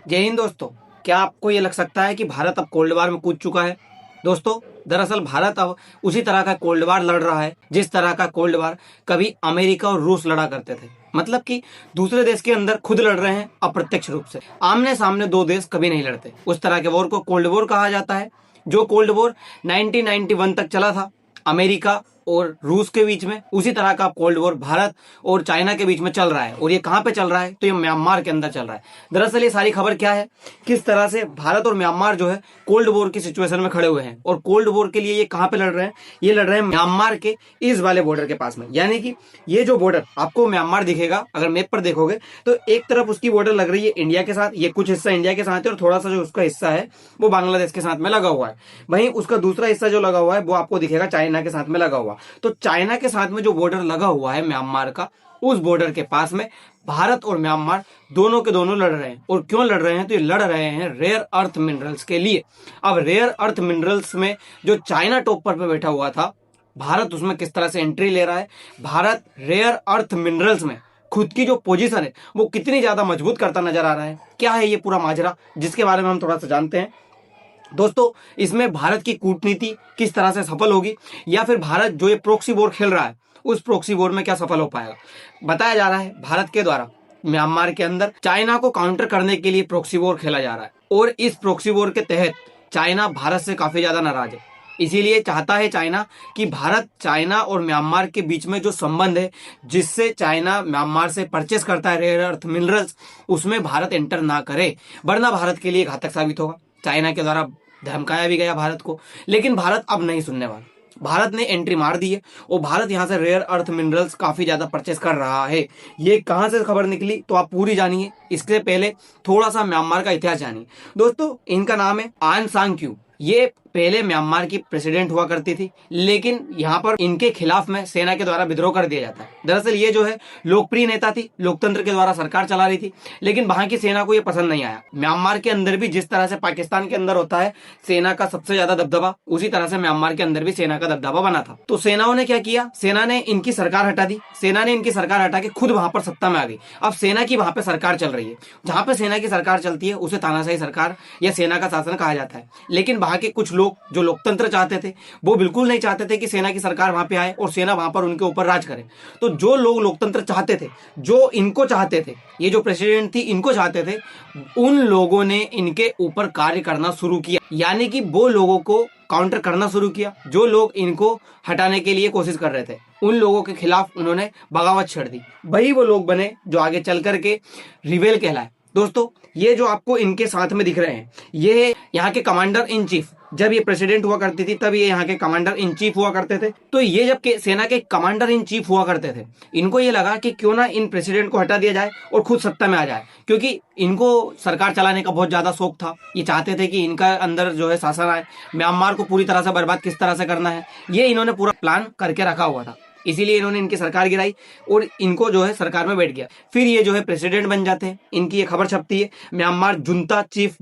जय हिंद दोस्तों। क्या आपको ये लग सकता है कि भारत अब कोल्ड वार में कूद चुका है? दोस्तों, दरअसल भारत अब उसी तरह का कोल्ड वार लड़ रहा है जिस तरह का कोल्ड वार कभी अमेरिका और रूस लड़ा करते थे। मतलब कि दूसरे देश के अंदर खुद लड़ रहे हैं अप्रत्यक्ष रूप से। आमने सामने दो देश कभी नहीं लड़ते। उस तरह के वॉर को कोल्ड वॉर कहा जाता है। जो कोल्ड वॉर 1991 तक चला था अमेरिका और रूस के बीच में, उसी तरह का कोल्ड वॉर भारत और चाइना के बीच में चल रहा है। और ये कहां पे चल रहा है? तो ये म्यांमार के अंदर चल रहा है। दरअसल ये सारी खबर क्या है, किस तरह से भारत और म्यांमार जो है कोल्ड वॉर की सिचुएशन में खड़े हुए हैं और कोल्ड वॉर के लिए ये कहां पे लड़ रहे हैं? ये लड़ रहे हैं म्यांमार के इस वाले बॉर्डर के पास में। यानी कि ये जो बॉर्डर आपको म्यांमार दिखेगा, अगर मैप पर देखोगे तो एक तरफ उसकी बॉर्डर लग रही है इंडिया के साथ, ये कुछ हिस्सा इंडिया के साथ है और थोड़ा सा जो उसका हिस्सा है वो बांग्लादेश के साथ में लगा हुआ है। वहीं उसका दूसरा हिस्सा जो लगा हुआ है वो आपको दिखेगा चाइना के साथ में लगा हुआ। तो चाइना के साथ में जो बॉर्डर लगा हुआ है म्यांमार का, उस बॉर्डर के पास में भारत और म्यांमार दोनों के दोनों लड़ रहे हैं। और क्यों लड़ रहे हैं? तो ये लड़ रहे हैं रेयर अर्थ मिनरल्स के लिए। अब रेयर अर्थ मिनरल्स में जो चाइना टॉपर पे बैठा हुआ था, भारत उसमें किस तरह से एंट्री ले रहा है। भारत रेयर अर्थ मिनरल्स में खुद की जो पोजीशन है वो कितनी ज्यादा मजबूत करता नजर आ रहा है। क्या है ये पूरा माजरा, जिसके बारे में हम थोड़ा सा जानते हैं। दोस्तों, इसमें भारत की कूटनीति किस तरह से सफल होगी, या फिर भारत जो ये प्रोक्सी वॉर खेल रहा है उस प्रोक्सी वॉर में क्या सफल हो पाएगा। बताया जा रहा है भारत के द्वारा म्यांमार के अंदर चाइना को काउंटर करने के लिए प्रोक्सी वॉर खेला जा रहा है। और इस प्रोक्सी वॉर के तहत चाइना भारत से काफी ज्यादा नाराज है। इसीलिए चाहता है चाइना कि भारत, चाइना और म्यांमार के बीच में जो संबंध है, जिससे चाइना म्यांमार से परचेस करता है रेयर अर्थ मिनरल्स, उसमें भारत एंटर ना करे, वरना भारत के लिए घातक साबित होगा। चाइना के द्वारा धमकाया भी गया भारत को, लेकिन भारत अब नहीं सुनने वाला। भारत ने एंट्री मार दी है और भारत यहां से रेयर अर्थ मिनरल्स काफी ज्यादा परचेस कर रहा है। ये कहां से खबर निकली तो आप पूरी जानिए। इससे पहले थोड़ा सा म्यांमार का इतिहास जानिए। दोस्तों, इनका नाम है आन सांग क्यू। ये पहले म्यांमार की प्रेसिडेंट हुआ करती थी, लेकिन यहाँ पर इनके खिलाफ में सेना के द्वारा विद्रोह कर दिया जाता है। दरअसल ये जो है लोकप्रिय नेता थी, लोकतंत्र के द्वारा सरकार चला रही थी, लेकिन वहां की सेना को ये पसंद नहीं आया। म्यांमार के अंदर भी जिस तरह से पाकिस्तान के अंदर होता है सेना का सबसे ज्यादा दबदबा, उसी तरह से म्यांमार के अंदर भी सेना का दबदबा बना था। तो सेनाओं ने क्या किया? सेना ने इनकी सरकार हटा दी। सेना ने इनकी सरकार हटा के खुद वहां पर सत्ता में आ गई। अब सेना की वहां पर सरकार चल रही है। जहां पर सेना की सरकार चलती है उसे तानाशाही सरकार या सेना का शासन कहा जाता है। लेकिन वहां के कुछ लोग जो लोकतंत्र चाहते थे वो बिल्कुल नहीं चाहते थे कि सेना की सरकार वहां पे आए और सेना वहां पर उनके ऊपर राज करे। तो जो लोग लोकतंत्र चाहते थे, जो इनको चाहते थे, ये जो प्रेसिडेंट थी इनको चाहते थे, उन लोगों ने इनके ऊपर कार्य करना शुरू किया। यानी कि वो लोगों को काउंटर करना शुरू किया। जो लोग इनको हटाने के लिए कोशिश कर रहे थे उन लोगों के खिलाफ उन्होंने बगावत छेड़ दी। वही वो लोग बने जो आगे चल करके रिबेल कहलाए। दोस्तों, ये जो आपको इनके साथ में दिख रहे हैं, ये यहाँ के कमांडर इन चीफ, जब ये प्रेसिडेंट हुआ करती थी तब ये यहाँ के कमांडर इन चीफ हुआ करते थे। तो ये जब के सेना के कमांडर इन चीफ हुआ करते थे, इनको ये लगा कि क्यों ना इन प्रेसिडेंट को हटा दिया जाए और खुद सत्ता में आ जाए, क्योंकि इनको सरकार चलाने का बहुत ज्यादा शौक था। ये चाहते थे कि इनका अंदर जो है शासन आए, म्यांमार को पूरी तरह से बर्बाद किस तरह से करना है ये इन्होंने पूरा प्लान करके रखा हुआ था। इसीलिए इन्होंने इनकी सरकार गिराई और इनको जो है सरकार में बैठ गया। फिर ये जो है प्रेसिडेंट बन जाते हैं। इनकी ये खबर छपती है, म्यांमार जुंता चीफ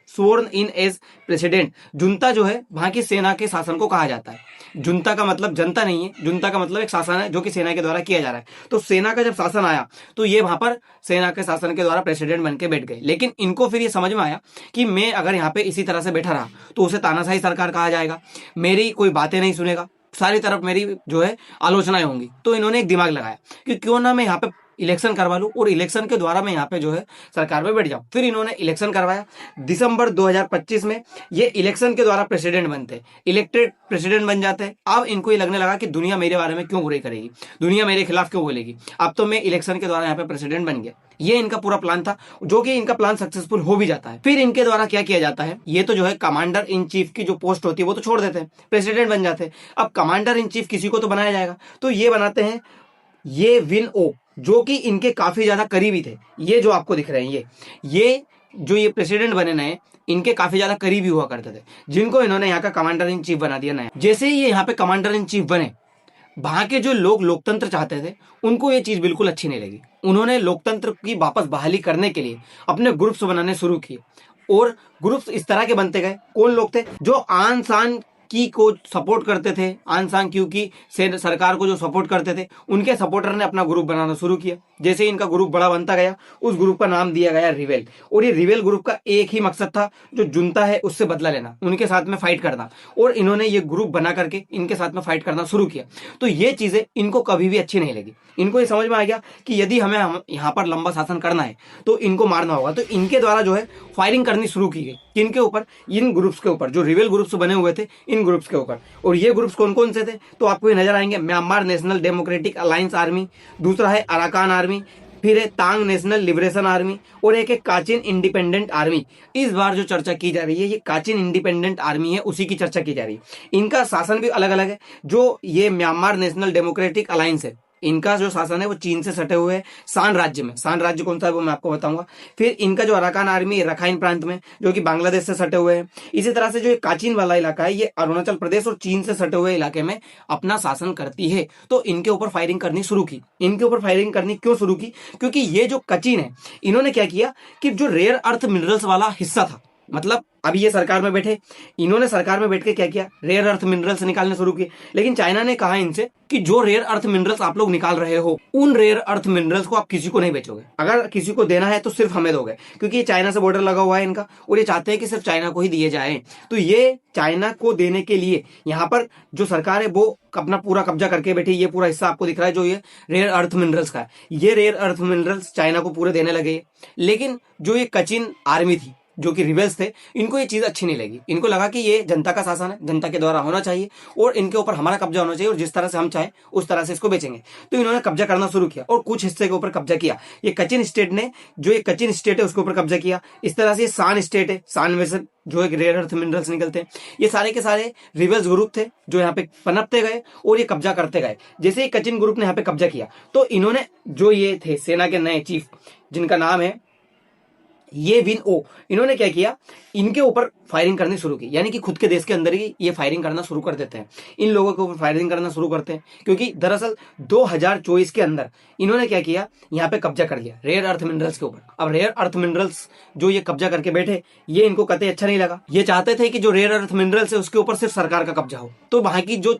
स्वर्न इन एज प्रेसिडेंट। जुंता जो है वहां की सेना के शासन को कहा जाता है। जुंता का मतलब जनता नहीं है, जुंता का मतलब एक शासन है जो कि सेना के द्वारा किया जा रहा है। तो सेना का जब शासन आया तो ये वहां पर सेना के शासन के द्वारा प्रेसिडेंट बन के बैठ गए। लेकिन इनको फिर ये समझ में आया कि मैं अगर यहाँ पे इसी तरह से बैठा रहा तो उसे तानाशाही सरकार कहा जाएगा, मेरी कोई बातें नहीं सुनेगा, सारी तरफ मेरी जो है आलोचनाएं होंगी। तो इन्होंने एक दिमाग लगाया कि क्यों ना मैं यहाँ पे इलेक्शन करवा लूं और इलेक्शन के द्वारा मैं यहाँ पे जो है सरकार में बैठ जाऊं। फिर इन्होंने इलेक्शन करवाया। दिसंबर 2025 में ये इलेक्शन के द्वारा प्रेसिडेंट बनते, इलेक्टेड प्रेसिडेंट बन जाते हैं। अब इनको ये लगने लगा कि दुनिया मेरे बारे में क्यों बुराई करेगी, दुनिया मेरे खिलाफ क्यों बोलेगी, अब तो मैं इलेक्शन के द्वारा यहाँ पे प्रेसिडेंट बन गया। ये इनका पूरा प्लान था, जो कि इनका प्लान सक्सेसफुल हो भी जाता है। फिर इनके द्वारा क्या किया जाता है, ये तो जो है कमांडर इन चीफ की जो पोस्ट होती है वो तो छोड़ देते हैं, प्रेसिडेंट बन जाते हैं। अब कमांडर इन चीफ किसी को तो बनाया जाएगा, तो ये बनाते हैं ये विन ओ, जो कि इनके काफी ज्यादा करीबी थे। ये जो आपको दिख रहे हैं ये जो ये प्रेसिडेंट बने नए, इनके काफी ज्यादा करीबी हुआ करते थे, जिनको इन्होंने यहाँ का कमांडर इन चीफ बना दिया नया। जैसे ही ये यहाँ पे कमांडर इन चीफ बने, वहां के जो लोग लोकतंत्र चाहते थे उनको ये चीज बिल्कुल अच्छी नहीं लगी। उन्होंने लोकतंत्र की वापस बहाली करने के लिए अपने ग्रुप्स बनाने शुरू किए और ग्रुप्स इस तरह के बनते गए। कौन लोग थे? जो आन सान की को सपोर्ट करते थे, आंग सान क्यू की सरकार को जो सपोर्ट करते थे, उनके सपोर्टर ने अपना ग्रुप बनाना शुरू किया। जैसे ही इनका ग्रुप बड़ा बनता गया, उस ग्रुप का नाम दिया गया रिवेल। और ये रिवेल ग्रुप का एक ही मकसद था, जो जुनता है उससे बदला लेना, उनके साथ में फाइट करना। और इन्होंने ये ग्रुप बना करके इनके साथ में फाइट करना शुरू किया। तो ये चीजें इनको कभी भी अच्छी नहीं लगी। इनको ये समझ में आ गया कि यदि हमें यहाँ पर लंबा शासन करना है तो इनको मारना होगा। तो इनके द्वारा जो है फायरिंग करनी शुरू की गई। किनके ऊपर? इन ग्रुप्स के ऊपर, जो रिवेल ग्रुप्स बने हुए थे, इन ग्रुप्स के ऊपर। और ये ग्रुप्स कौन कौन से थे? तो आपको ये नजर आएंगे, Myanmar national democratic alliance army, दूसरा है अराकान आर्मी, फिर है तांग नेशनल लिबरेशन आर्मी, और एक है काचिन इंडिपेंडेंट आर्मी। इस बार जो चर्चा की जा रही है, ये काचिन इंडिपेंडेंट आर्मी है, उसी की चर्चा की जा रही है। इनका शासन भी अलग अलग है। जो ये म्यांमार नेशनल डेमोक्रेटिक अलायंस है, इनका जो शासन है वो चीन से सटे हुए है, शान राज्य में। शान राज्य कौन सा है वो मैं आपको बताऊंगा। फिर इनका जो अराकान आर्मी है रखाइन प्रांत में, जो कि बांग्लादेश से सटे हुए हैं। इसी तरह से जो ये काचिन वाला इलाका है, ये अरुणाचल प्रदेश और चीन से सटे हुए इलाके में अपना शासन करती है। तो इनके ऊपर फायरिंग करनी शुरू की। इनके ऊपर फायरिंग करनी क्यों शुरू की? क्योंकि ये जो कचिन है, इन्होंने क्या किया कि जो रेयर अर्थ मिनरल्स वाला हिस्सा था, मतलब अभी ये सरकार में बैठे, इन्होंने सरकार में बैठ के क्या किया? रेयर अर्थ मिनरल्स निकालने शुरू किए। लेकिन चाइना ने कहा इनसे कि जो रेयर अर्थ मिनरल्स आप लोग निकाल रहे हो, उन रेयर अर्थ मिनरल्स को आप किसी को नहीं बेचोगे। अगर किसी को देना है तो सिर्फ हमें दोगे, क्योंकि ये चाइना से बॉर्डर लगा हुआ है इनका, और ये चाहते हैं कि सिर्फ चाइना को ही दिए जाए। तो ये चाइना को देने के लिए यहाँ पर जो सरकार है वो अपना पूरा कब्जा करके बैठी। ये पूरा हिस्सा आपको दिख रहा है जो ये रेयर अर्थ मिनरल्स का है, ये रेयर अर्थ मिनरल्स चाइना को पूरे देने लगे। लेकिन जो ये कचिन आर्मी थी, जो कि रिबेल्स थे, इनको ये चीज अच्छी नहीं लगी। इनको लगा कि ये जनता का शासन है, जनता के द्वारा होना चाहिए, और इनके ऊपर हमारा कब्जा होना चाहिए, और जिस तरह से हम चाहें उस तरह से इसको बेचेंगे। तो इन्होंने कब्जा करना शुरू किया और कुछ हिस्से के ऊपर कब्जा किया। ये कचिन स्टेट ने, जो ये कचिन स्टेट है उसके ऊपर कब्जा किया। इस तरह से शान स्टेट है, शान में से जो एक रेयर अर्थ मिनरल्स निकलते हैं, ये सारे के सारे रिबेल्स ग्रुप थे जो यहाँ पे पनपते गए और ये कब्जा करते गए। जैसे ही कचिन ग्रुप ने यहाँ पे कब्जा किया, तो इन्होंने, जो ये थे सेना के नए चीफ, जिनका नाम है ये विन ओ, इन्होंने क्या किया? इनके ऊपर फायरिंग करनी शुरू की। यानी कि खुद के देश के अंदर ही ये फायरिंग करना शुरू कर देते हैं, इन लोगों के ऊपर फायरिंग करना शुरू करते हैं। क्योंकि दरअसल 2024 के अंदर इन्होंने क्या किया? यहाँ पे कब्जा कर लिया रेयर अर्थ मिनरल्स के ऊपर। अब रेयर अर्थ मिनरल्स जो ये कब्जा करके बैठे, ये इनको कतई अच्छा नहीं लगा। ये चाहते थे कि जो रेयर अर्थ मिनरल्स है उसके ऊपर सिर्फ सरकार का कब्जा हो। तो वहां की जो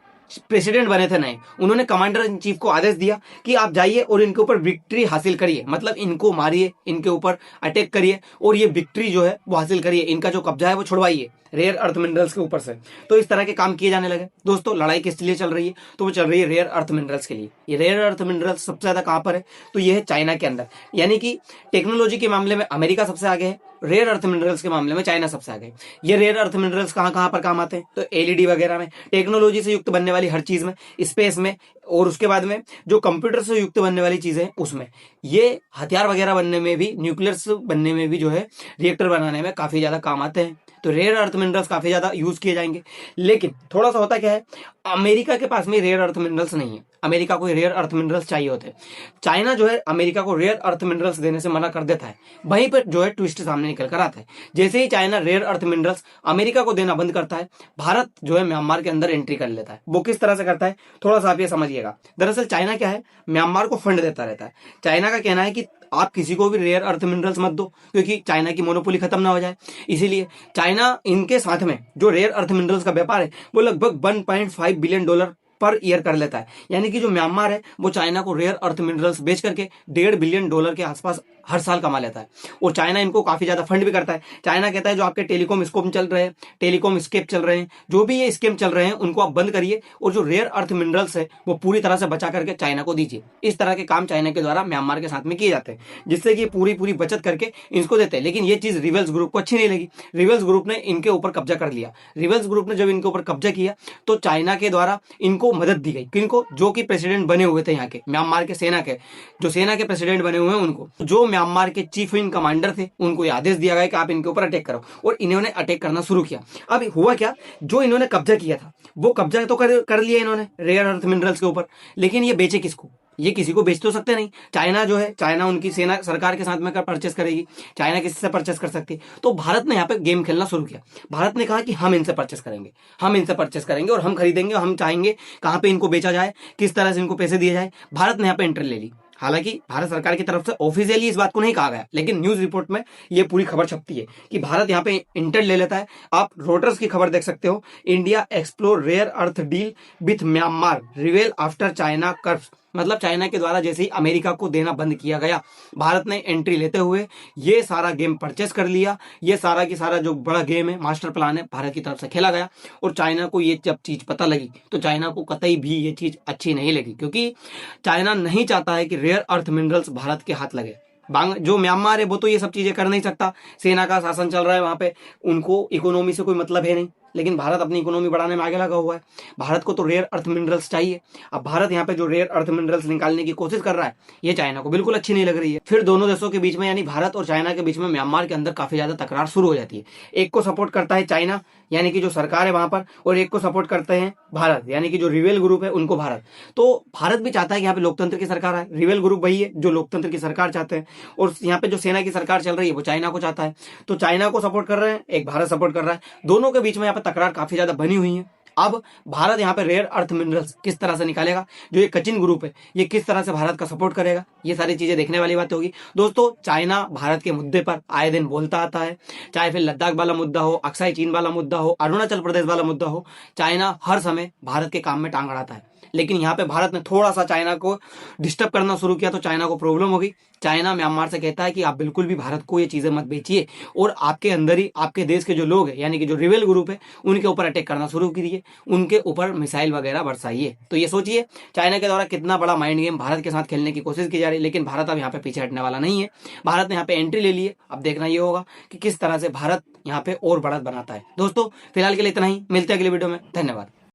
प्रेसिडेंट बने थे नए, उन्होंने कमांडर इन चीफ को आदेश दिया कि आप जाइए और इनके ऊपर विक्ट्री हासिल करिए, मतलब इनको मारिए, इनके ऊपर अटैक करिए और ये विक्ट्री जो है वो हासिल करिए, इनका जो कब्जा है वो छुड़वाइए रेयर अर्थ मिनरल्स के ऊपर से। तो इस तरह के काम किए जाने लगे। दोस्तों, लड़ाई किस लिए चल रही है? तो वो चल रही है रेयर अर्थ मिनरल्स के लिए। ये रेयर अर्थ मिनरल्स सबसे ज्यादा कहां पर है? तो ये है चाइना के अंदर। यानी कि टेक्नोलॉजी के मामले में अमेरिका सबसे आगे है, रेयर अर्थ मिनरल्स के मामले में चाइना सबसे आगे है। ये रेयर अर्थ मिनरल्स कहां कहां पर काम आते हैं? तो एलईडी वगैरह में, टेक्नोलॉजी से युक्त बनने वाली हर चीज में, स्पेस में, और उसके बाद में जो कंप्यूटर से युक्त बनने वाली चीजें हैं उसमें, ये हथियार वगैरह बनने में भी, न्यूक्लियर बनने में भी जो है, रिएक्टर बनाने में काफी ज्यादा काम आते हैं। तो रेयर अर्थ मिनरल्स काफी ज्यादा यूज किए जाएंगे। लेकिन थोड़ा सा होता क्या है, अमेरिका के पास में रेयर अर्थ मिनरल्स नहीं है। अमेरिका को रेयर अर्थ मिनरल्स चाहिए होते हैं। चाइना जो है अमेरिका को रेयर अर्थ मिनरल्स देने से मना कर देता है। वहीं पर जो है ट्विस्ट सामने निकल कर आता है। जैसे ही China rare earth minerals America को देना बंद करता है, भारत जो है म्यांमार के अंदर एंट्री कर लेता है। वो किस तरह से करता है, थोड़ा सा आप ये समझिएगा। दरअसल चाइना क्या है, म्यांमार को फंड देता रहता है। चाइना का कहना है कि आप किसी को भी रेयर अर्थ मिनरल्स मत दो, क्योंकि चाइना की मोनोपोली खत्म ना हो जाए। इसीलिए चाइना इनके साथ में जो रेयर अर्थ मिनरल्स का व्यापार है वो लगभग $1.5 बिलियन पर ईयर कर लेता है। यानी कि जो म्यांमार है वो चाइना को रेयर अर्थ मिनरल्स बेच करके $1.5 बिलियन के आसपास हर साल कमा लेता है। और चाइना इनको काफी ज्यादा फंड भी करता है। चाइना कहता है जो आपके टेलीकॉम स्कोप चल रहे हैं, टेलीकॉम स्केप चल रहे हैं, जो भी ये स्केम चल रहे हैं, उनको आप बंद करिए और जो रेयर अर्थ मिनरल्स है वो पूरी तरह से बचा करके चाइना को दीजिए। इस तरह के काम चाइना के द्वारा म्यांमार के साथ में किए जाते हैं, जिससे कि पूरी बचत करके इनको देते हैं। लेकिन ये चीज रिवेल्स ग्रुप को अच्छी नहीं लगी। रिवेल्स ग्रुप ने इनके ऊपर कब्जा कर लिया। रिवेल्स ग्रुप ने जब इनके ऊपर कब्जा किया तो चाइना के द्वारा इनको मदद दी गई। किनको? जो कि प्रेसिडेंट बने हुए थे यहाँ के, म्यांमार के सेना के, जो सेना के प्रेसिडेंट बने हुए हैं उनको, जो म्यांमार के चीफ इन कमांडर थे, उनको ये आदेश दिया गया कि आप इनके ऊपर अटैक करो, और इन्होंने अटैक करना शुरू किया। अब हुआ क्या, जो इन्होंने कब्जा किया था वो कब्जा तो कर लिया इन्होंने रेयर अर्थ मिनरल्स के ऊपर, लेकिन ये बेचे किसको? ये किसी को बेच तो सकते नहीं। चाइना जो है, चाइना उनकी सेना सरकार के साथ में परचेस करेगी, चाइना किसी से परचेस कर सकती है। तो भारत ने यहाँ पे गेम खेलना शुरू किया। भारत ने कहा कि हम इनसे परचेस करेंगे, हम इनसे परचेस करेंगे और हम खरीदेंगे, हम चाहेंगे कहाँ पे इनको बेचा जाए, किस तरह से इनको पैसे दिए जाए। भारत ने यहाँ पे एंट्री ले ली। हालांकि भारत सरकार की तरफ से ऑफिशियली इस बात को नहीं कहा गया, लेकिन न्यूज रिपोर्ट में ये पूरी खबर छपती है कि भारत यहाँ पे इंटेल ले लेता है। आप रोटर्स की खबर देख सकते हो, India explore rare earth deal with Myanmar reveal after China curbs, मतलब चाइना के द्वारा जैसे ही अमेरिका को देना बंद किया गया, भारत ने एंट्री लेते हुए ये सारा गेम परचेस कर लिया। ये सारा की सारा जो बड़ा गेम है, मास्टर प्लान है, भारत की तरफ से खेला गया। और चाइना को ये जब चीज पता लगी तो चाइना को कतई भी ये चीज अच्छी नहीं लगी, क्योंकि चाइना नहीं चाहता है कि रेयर अर्थ मिनरल्स भारत के हाथ लगे। जो म्यांमार है वो तो ये सब चीजें कर नहीं सकता, सेना का शासन चल रहा है वहां पे, उनको इकोनॉमी से कोई मतलब है नहीं। लेकिन भारत अपनी इकोनॉमी बढ़ाने में आगे लगा हुआ है। भारत को तो रेयर अर्थ मिनरल्स चाहिए। अब भारत यहाँ पे जो रेयर अर्थ मिनरल्स निकालने की कोशिश कर रहा है, ये चाइना को बिल्कुल अच्छी नहीं लग रही है। फिर दोनों देशों के बीच में, यानी भारत और चाइना के बीच में म्यांमार के अंदर काफी ज्यादा तकरार शुरू हो जाती है। एक को सपोर्ट करता है चाइना, यानी कि जो सरकार है वहां पर, और एक को सपोर्ट करते हैं भारत, यानी कि जो रिवेल ग्रुप है उनको भारत। तो भारत भी चाहता है कि यहाँ पे लोकतंत्र की सरकार है। रिवेल ग्रुप वही है जो लोकतंत्र की सरकार चाहते हैं, और यहाँ पे जो सेना की सरकार चल रही है वो चाइना को चाहता है। तो चाइना को सपोर्ट कर रहे हैं, एक भारत सपोर्ट कर रहा है। दोनों के बीच में यहाँ पे तकरार काफी ज्यादा बनी हुई है। अब भारत यहाँ पे रेयर अर्थ मिनरल्स किस तरह से निकालेगा, जो ये कचिन ग्रुप है ये किस तरह से भारत का सपोर्ट करेगा, ये सारी चीजें देखने वाली बात होगी। दोस्तों, चाइना भारत के मुद्दे पर आए दिन बोलता आता है, चाहे फिर लद्दाख वाला मुद्दा हो, अक्साई चीन वाला मुद्दा हो, अरुणाचल प्रदेश वाला मुद्दा हो, चाइना हर समय भारत के काम में टांग अड़ाता है। लेकिन यहाँ पे भारत ने थोड़ा सा चाइना को डिस्टर्ब करना शुरू किया तो चाइना को प्रॉब्लम हो गई। चाइना म्यांमार से कहता है कि आप बिल्कुल भी भारत को ये चीजें मत बेचिए, और आपके अंदर ही आपके देश के जो लोग हैं, यानी कि जो रिवेल ग्रुप है, उनके ऊपर अटैक करना शुरू कीजिए, उनके ऊपर मिसाइल वगैरह बरसाइए। तो ये सोचिए चाइना के द्वारा कितना बड़ा माइंड गेम भारत के साथ खेलने की कोशिश की जा रही है। लेकिन भारत अब यहाँ पे पीछे हटने वाला नहीं है। भारत ने यहाँ पे एंट्री ले ली है। अब देखना ये होगा कि किस तरह से भारत यहाँ पे और बढ़त बनाता है। दोस्तों, फिलहाल के लिए इतना ही, मिलते हैं अगले वीडियो में। धन्यवाद।